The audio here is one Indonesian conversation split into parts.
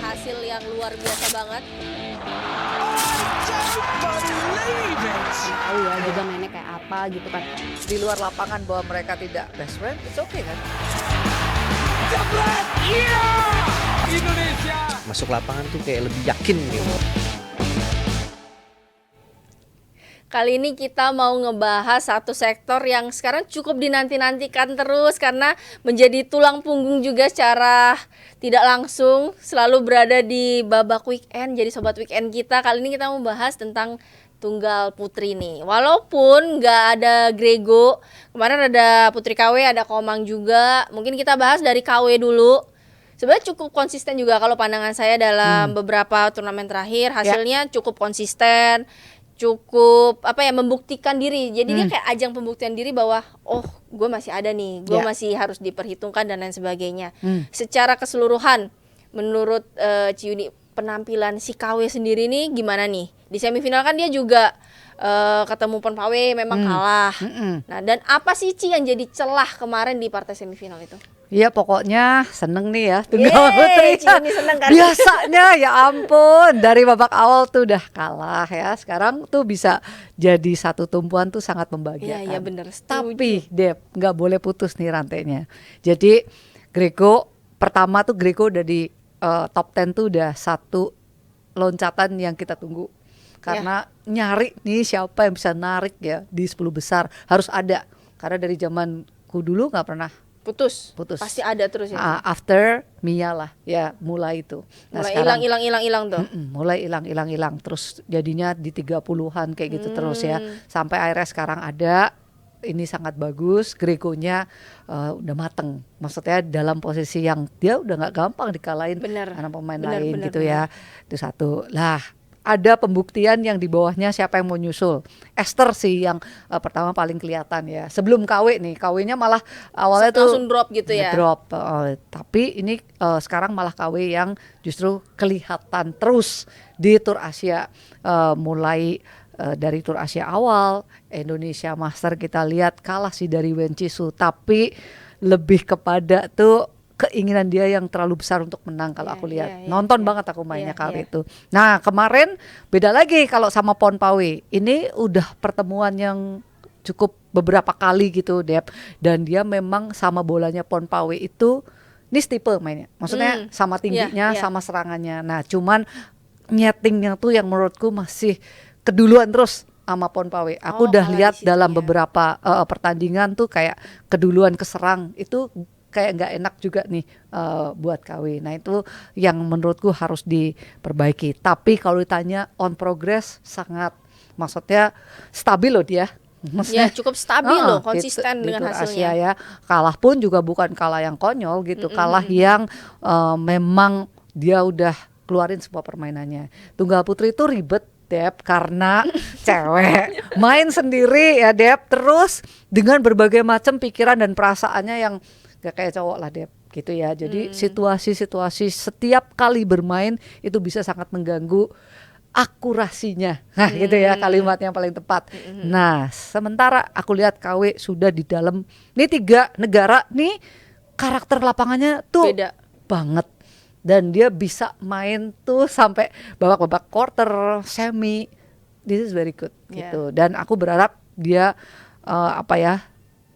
hasil yang luar biasa banget. Tahu ya juga mainnya kayak apa gitu kan. Di luar lapangan bahwa mereka tidak best friend, it's okay kan? Indonesia Masuk lapangan tuh kayak lebih yakin gitu. Kali ini kita mau ngebahas satu sektor yang sekarang cukup dinanti-nantikan terus karena menjadi tulang punggung juga secara tidak langsung selalu berada di babak weekend. Jadi sobat weekend kita, kali ini kita mau bahas tentang tunggal putri nih. Walaupun nggak ada Grego, kemarin ada Putri KW, ada Komang juga. Mungkin kita bahas dari KW dulu. Sebenarnya cukup konsisten juga kalau pandangan saya dalam beberapa turnamen terakhir, hasilnya cukup konsisten, cukup membuktikan diri. Jadi dia kayak ajang pembuktian diri bahwa gue masih ada nih, gue masih harus diperhitungkan dan lain sebagainya. Secara keseluruhan menurut Ciyuni, penampilan si KW sendiri nih gimana nih? Di semifinal kan dia juga ketemu Pon Pawe memang kalah. Nah, dan apa sih Ci yang jadi celah kemarin di partai semifinal itu? Iya, pokoknya seneng nih ya tunggal putri. Ciyuni seneng kan? Biasanya ya ampun, dari babak awal tuh udah kalah ya. Sekarang tuh bisa jadi satu tumpuan tuh sangat membahagiakan. Iya benar. Tapi Dep, nggak boleh putus nih rantainya. Jadi Grego pertama tuh Grego udah di top 10 tuh udah satu loncatan yang kita tunggu. Karena nyari nih siapa yang bisa narik ya di 10 besar, harus ada. Karena dari zamanku dulu nggak pernah putus. Pasti ada terus ya. After Mia lah ya mulai itu. Nah, mulai hilang tuh. Mulai hilang. Terus jadinya di 30-an kayak gitu terus ya. Sampai akhirnya sekarang ada. Ini sangat bagus, Gregonya udah mateng. Maksudnya dalam posisi yang dia udah nggak gampang dikalahin anak pemain lain gitu ya. Itu satu. Lah, ada pembuktian yang di bawahnya siapa yang mau nyusul. Esther sih yang pertama paling kelihatan ya. Sebelum KW nih, KW-nya malah awalnya tuh langsung drop gitu ya. Drop. Tapi ini sekarang malah KW yang justru kelihatan terus di Tour Asia. Mulai dari Tour Asia awal, Indonesia Master kita lihat kalah sih dari Wencisu, tapi lebih kepada tuh keinginan dia yang terlalu besar untuk menang kalau aku lihat. Nonton banget aku mainnya KW itu. Nah, kemarin beda lagi kalau sama Pon Pawe. Ini udah pertemuan yang cukup beberapa kali gitu, Dep. Dan dia memang sama bolanya Pon Pawe itu ini tipe mainnya. Maksudnya sama tingginya, sama serangannya. Nah, cuman nyetingnya tuh yang menurutku masih keduluan terus sama Pon Pawe. Aku udah lihat dalam beberapa pertandingan tuh kayak keduluan keserang itu kayak nggak enak juga nih buat KW. Nah itu yang menurutku harus diperbaiki. Tapi kalau ditanya on progress sangat, maksudnya stabil loh dia. Ya cukup stabil loh, konsisten di dengan Tour hasilnya. Asia ya. Kalah pun juga bukan kalah yang konyol gitu, kalah yang memang dia udah keluarin semua permainannya. Tunggal putri itu ribet, Dep, karena cewek main sendiri ya, Dep, terus dengan berbagai macam pikiran dan perasaannya yang gak kayak cowok lah, Dep, gitu ya. Jadi situasi-situasi setiap kali bermain itu bisa sangat mengganggu akurasinya. Nah, gitu ya kalimat yang paling tepat. Nah, sementara aku lihat KW sudah di dalam ini 3 negara nih karakter lapangannya tuh beda banget. Dan dia bisa main tuh sampai babak-babak quarter, semi. This is very good gitu. Dan aku berharap dia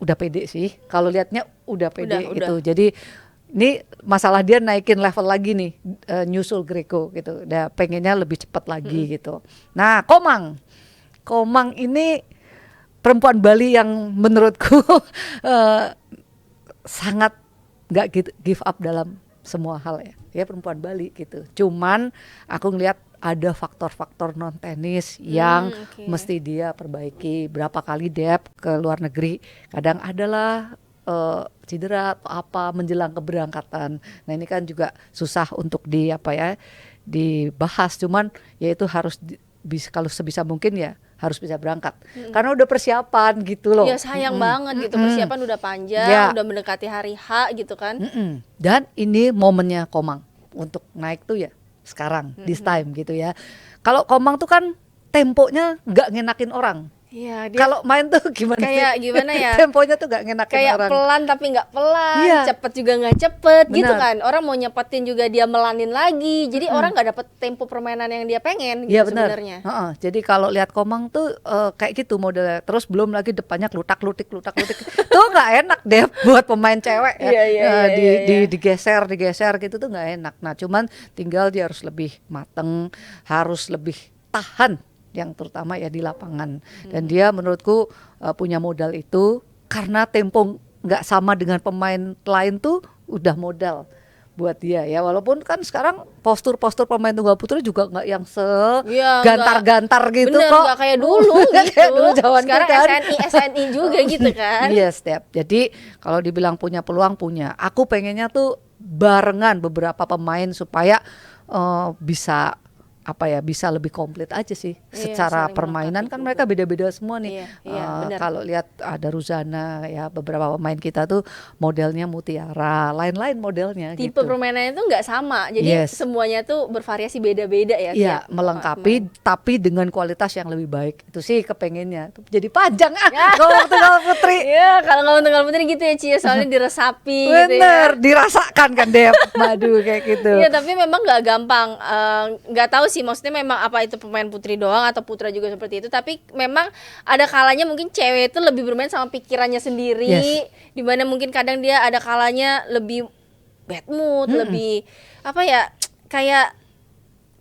udah pede sih. Kalau lihatnya udah pede gitu. Jadi ini masalah dia naikin level lagi nih, nyusul Grego gitu. Dia pengennya lebih cepat lagi gitu. Nah, Komang ini perempuan Bali yang menurutku sangat nggak give up dalam semua hal ya. Dia perempuan Bali gitu. Cuman aku ngelihat ada faktor-faktor non tenis yang mesti dia perbaiki. Berapa kali Dep ke luar negeri, kadang adalah cedera atau apa menjelang keberangkatan. Nah ini kan juga susah untuk dibahas. Cuman ya itu harus kalau sebisa mungkin ya harus bisa berangkat. Karena udah persiapan gitu loh. Iya sayang banget gitu, persiapan udah panjang, udah mendekati hari H gitu kan. Dan ini momennya Komang untuk naik tuh ya sekarang, this time gitu ya. Kalau Komang tuh kan temponya gak ngenakin orang. Iya, dia Kalau main tuh gimana kayak sih? gimana ya? Temponya tuh gak ngenakin Kayak orang. pelan tapi nggak pelan, Iya. cepet juga nggak cepet gitu Benar. kan. Orang mau nyepetin juga dia melanin lagi. Jadi Mm-mm. orang nggak dapet tempo permainan yang dia pengen Iya gitu benar. sebenarnya. Heeh, jadi kalau lihat Komang tuh kayak gitu modelnya. Terus belum lagi depannya klutak-lutik. Tuh nggak enak deh buat pemain cewek ya. Iya, iya. Digeser gitu tuh nggak enak. Nah, cuman tinggal dia harus lebih mateng, harus lebih tahan yang terutama ya di lapangan. Dan dia menurutku punya modal itu karena tempo nggak sama dengan pemain lain tuh udah modal buat dia ya, walaupun kan sekarang postur pemain tunggal putri juga nggak yang Iya, segantar-gantar gitu bener, kok. nggak kayak dulu Nggak gitu. kayak dulu zamanku Sekarang kan. SNI juga gitu kan. Iya, Step. Jadi kalau dibilang punya peluang punya. Aku pengennya tuh barengan beberapa pemain supaya bisa bisa lebih komplit aja sih. Iya, Secara saling permainan melengkapi kan juga. mereka beda-beda semua nih. Iya, benar. Kalau lihat ada Ruzana ya, beberapa pemain kita tuh modelnya mutiara, lain-lain modelnya Tipe gitu. permainannya itu nggak sama. Jadi Yes. semuanya tuh bervariasi beda-beda ya. Iya, tiap melengkapi pemain. tapi dengan kualitas yang lebih baik. Itu sih kepengennya. Jadi panjang kalau tunggal putri. Iya, kalau ngomong tunggal putri gitu ya Cia, soalnya diresapi gitu ya. Bener, dirasakan kan Dep. Madu kayak gitu. Iya, tapi memang nggak gampang. Nggak tahu sih, maksudnya memang apa itu pemain putri doang atau putra juga seperti itu. Tapi memang ada kalanya mungkin cewek itu lebih bermain sama pikirannya sendiri. Yes. Dimana mungkin kadang dia ada kalanya lebih bad mood, lebih kayak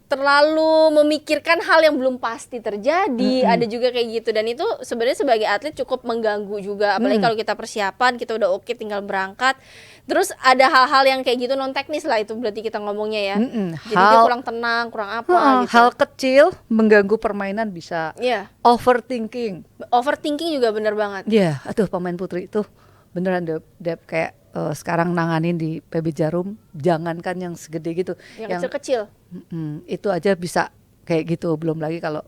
terlalu memikirkan hal yang belum pasti terjadi. Ada juga kayak gitu, dan itu sebenarnya sebagai atlet cukup mengganggu juga, apalagi kalau kita persiapan, kita udah oke tinggal berangkat, terus ada hal-hal yang kayak gitu non teknis lah, itu berarti kita ngomongnya ya. Jadi dia kurang tenang, kurang apa gitu. Hal kecil mengganggu permainan bisa. Iya, Overthinking. overthinking juga bener banget. Iya, aduh pemain putri itu beneran Dep kayak sekarang nanganin di PB Jarum, jangankan yang segede gitu, Yang kecil-kecil. itu aja bisa kayak gitu. Belum lagi kalau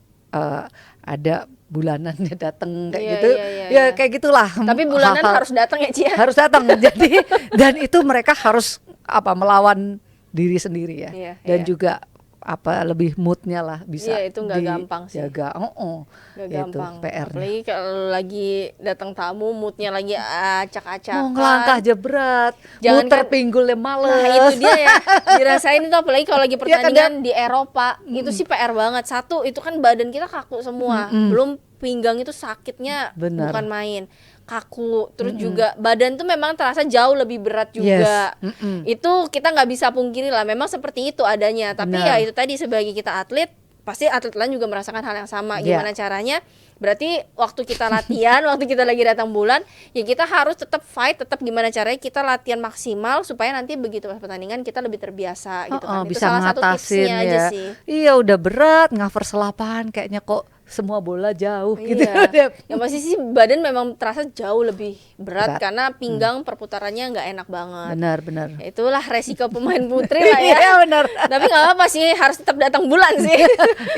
ada bulanannya datang kayak Iya, gitu, iya. kayak gitulah. Tapi bulanan Hal-hal harus datang ya Cia. harus datang. Jadi dan itu mereka harus melawan diri sendiri ya, Iya, dan iya. juga lebih moodnya lah bisa Iya, itu nggak gampang sih. dijaga. Gak Itu gampang. PR-nya. Apalagi kalau lagi datang tamu, moodnya lagi acak-acakan. Mau ngelangkah aja berat, Jangan muter kan- pinggulnya males. Nah itu dia ya, dirasain itu apalagi kalau lagi Iya kan, pertandingan di Eropa. Itu sih PR banget. Satu, itu kan badan kita kaku semua. Belum pinggang itu sakitnya Benar. bukan main. Kaku, terus juga badan tuh memang terasa jauh lebih berat juga. Yes. Itu kita nggak bisa pungkiri lah, memang seperti itu adanya. Tapi Benar. ya itu tadi, sebagai kita atlet, pasti atlet lain juga merasakan hal yang sama. Iya. Gimana caranya? Berarti waktu kita latihan, waktu kita lagi datang bulan, ya kita harus tetap fight, tetap gimana caranya kita latihan maksimal supaya nanti begitu pas pertandingan kita lebih terbiasa gitu kan. Itu Bisa salah satu ngatasin tipsnya aja ya. sih. Iya udah berat, cover selapan kayaknya kok semua bola jauh gitu. Iya. Yang pasti sih badan memang terasa jauh lebih berat. Berat. Karena pinggang perputarannya nggak enak banget. Benar. Ya, itulah resiko pemain putri lah ya. Iya benar. Tapi nggak apa sih, harus tetap datang bulan sih.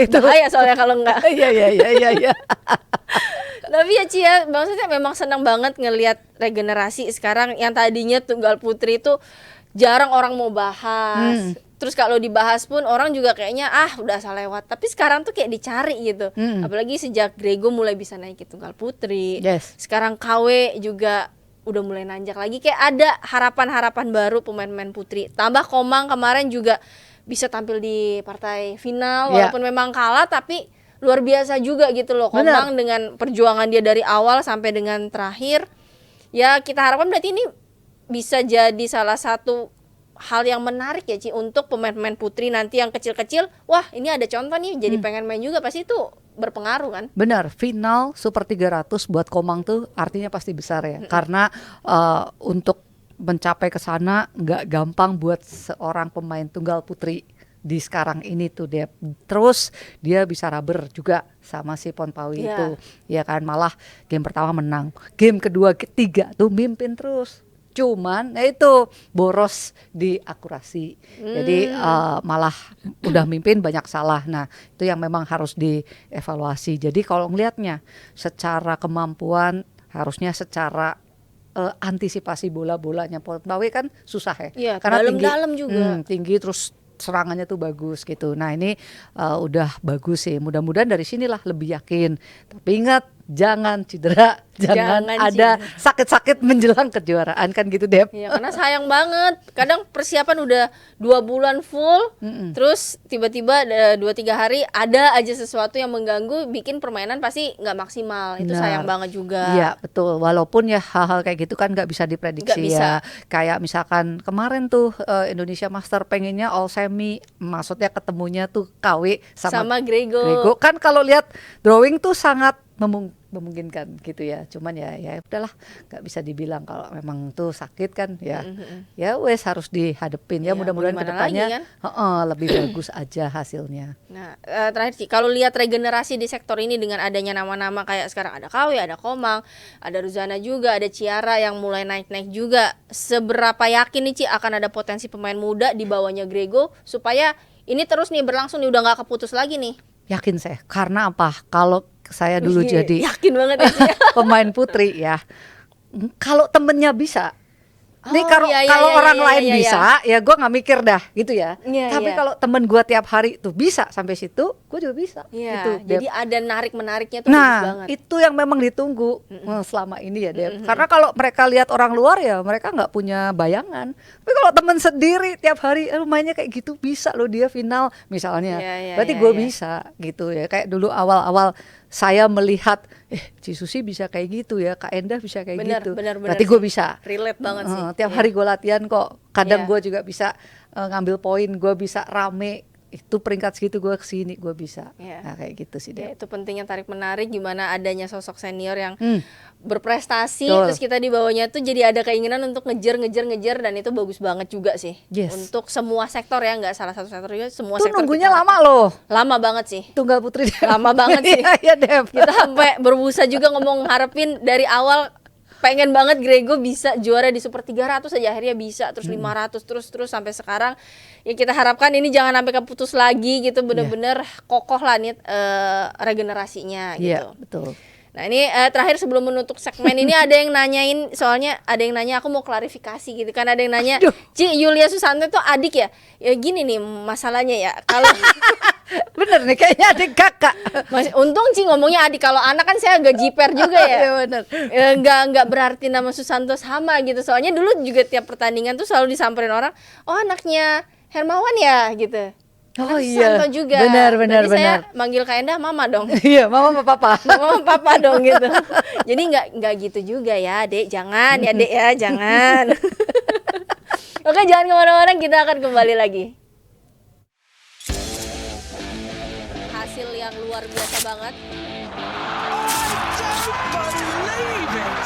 Itu. Bahaya soalnya kalau nggak. Iya. Tapi ya Ci ya, maksudnya memang senang banget ngelihat regenerasi sekarang yang tadinya tunggal putri itu jarang orang mau bahas. Terus kalau dibahas pun orang juga kayaknya udah asal lewat. Tapi sekarang tuh kayak dicari gitu. Apalagi sejak Grego mulai bisa naik ke tunggal putri. Yes. Sekarang KW juga udah mulai nanjak lagi, kayak ada harapan-harapan baru pemain-pemain putri. Tambah Komang kemarin juga bisa tampil di partai final, Ya. walaupun memang kalah tapi luar biasa juga gitu loh. Benar. Komang dengan perjuangan dia dari awal sampai dengan terakhir. Ya kita harapkan berarti ini bisa jadi salah satu hal yang menarik ya Ci, untuk pemain-pemain putri nanti yang kecil-kecil. Wah ini ada contoh nih, jadi pengen main juga, pasti itu berpengaruh kan. Benar, final Super 300 buat Komang tuh artinya pasti besar ya. Karena untuk mencapai ke sana nggak gampang buat seorang pemain tunggal putri di sekarang ini tuh dia. Terus dia bisa rubber juga sama si Ponpawi Iya. itu. Ya kan, malah game pertama menang. Game kedua, ketiga tuh mimpin terus. Cuman itu boros di akurasi. Jadi malah udah mimpin banyak salah. Nah, itu yang memang harus dievaluasi. Jadi kalau ngelihatnya secara kemampuan, harusnya secara antisipasi bola-bolanya Ponpawi kan susah ya. Iya, Karena dalam-dalam juga. tinggi terus serangannya tuh bagus gitu. Nah, ini udah bagus sih. Mudah-mudahan dari sinilah lebih yakin. Tapi ingat, jangan cedera, jangan Jangan ada sakit-sakit menjelang kejuaraan kan gitu Dep. Iya, karena sayang banget. Kadang persiapan udah 2 bulan full, terus tiba-tiba 2-3 hari ada aja sesuatu yang mengganggu, bikin permainan pasti nggak maksimal. Itu Benar. sayang banget juga. Iya betul, walaupun ya hal-hal kayak gitu kan nggak bisa diprediksi Nggak bisa. ya. Kayak misalkan kemarin tuh Indonesia Master pengennya all semi, maksudnya ketemunya tuh KW Sama Grego. Grego. Kan kalau lihat drawing tuh sangat memungkinkan gitu ya. Cuman ya udahlah, nggak bisa dibilang kalau memang tuh sakit kan ya. Ya wes harus dihadepin ya, Iya, mudah-mudahan mau gimana kedepannya lagi kan? lebih bagus aja hasilnya. Nah, terakhir Ci, kalau lihat regenerasi di sektor ini dengan adanya nama-nama kayak sekarang ada KW, ada Komang, ada Ruzana juga, ada Ciara yang mulai naik-naik juga. Seberapa yakin nih Ci akan ada potensi pemain muda di bawahnya Grego supaya ini terus nih berlangsung nih, udah nggak keputus lagi nih? Yakin saya, karena apa? Kalau saya dulu Wih, jadi yakin banget ya Ci. pemain putri ya, kalau temennya bisa, nih Oh, kalau iya, kalau iya, orang iya, lain iya, bisa, ya gue nggak mikir dah gitu ya. Iya, Tapi iya. kalau temen gue tiap hari tuh bisa sampai situ, gue juga bisa. Iya, Gitu, jadi Dep. ada narik-menariknya tuh bagus Nah, banget. itu yang memang ditunggu selama ini ya, Dep. Karena kalau mereka lihat orang luar ya, mereka nggak punya bayangan. Tapi kalau temen sendiri tiap hari, mainnya kayak gitu bisa loh dia final misalnya. Iya, iya, Berarti iya, gue iya. bisa gitu ya. Kayak dulu awal-awal saya melihat, Ci Susi bisa kayak gitu ya, Kak Endah bisa kayak Bener, gitu. bener Berarti gue sih. bisa. Relate banget sih. Tiap Iya. hari gue latihan kok. Kadang Iya. gue juga bisa ngambil poin, gue bisa rame. Itu peringkat segitu gue kesini, gue bisa. Iya. Nah kayak gitu sih Ya, Dep. itu pentingnya tarik menarik, gimana adanya sosok senior yang Hmm. berprestasi, Betul. terus kita di bawahnya tuh jadi ada keinginan untuk ngejar, dan itu bagus banget juga sih. Yes. Untuk semua sektor ya, nggak salah satu sektor juga, semua Itu sektor. nunggunya kita- lama loh. Lama banget sih. Tunggal putri Dep. Lama banget sih. Iya, iya Dep. Kita sampai berbusa juga ngomong harapin dari awal, pengen banget Grego bisa juara di Super 300 aja, akhirnya bisa, terus 500 terus sampai sekarang. Ya kita harapkan ini jangan sampai keputus lagi gitu, bener-bener kokoh lah nih regenerasinya gitu. Iya, betul. Nah ini terakhir sebelum menutup segmen ini ada yang nanyain, soalnya ada yang nanya, aku mau klarifikasi gitu kan, ada yang nanya, Aduh. Ci, Yulia Susanto itu adik ya? Ya gini nih masalahnya ya, kalau Bener nih kayaknya adik kakak. untung Ci ngomongnya adik, kalau anak kan saya agak jiper juga ya. Iya bener. Nggak berarti nama Susanto sama gitu, soalnya dulu juga tiap pertandingan tuh selalu disamperin orang, oh anaknya Hermawan ya gitu. Oh Anak iya. Susanto juga. Benar. Jadi saya manggil Kak Endah mama dong. Iya, mama sama papa. Mama papa dong gitu. Jadi nggak gitu juga ya, Dek. Jangan ya, Dek ya, jangan. Oke, jangan kemana-mana, kita akan kembali lagi. Hasil yang luar biasa banget.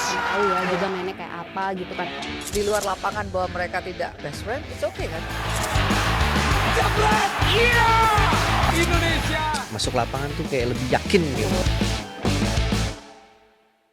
Tahu ya juga mainnya kayak apa gitu kan. Di luar lapangan bahwa mereka tidak best friend, it's okay kan? Masuk lapangan tuh kayak lebih yakin gitu.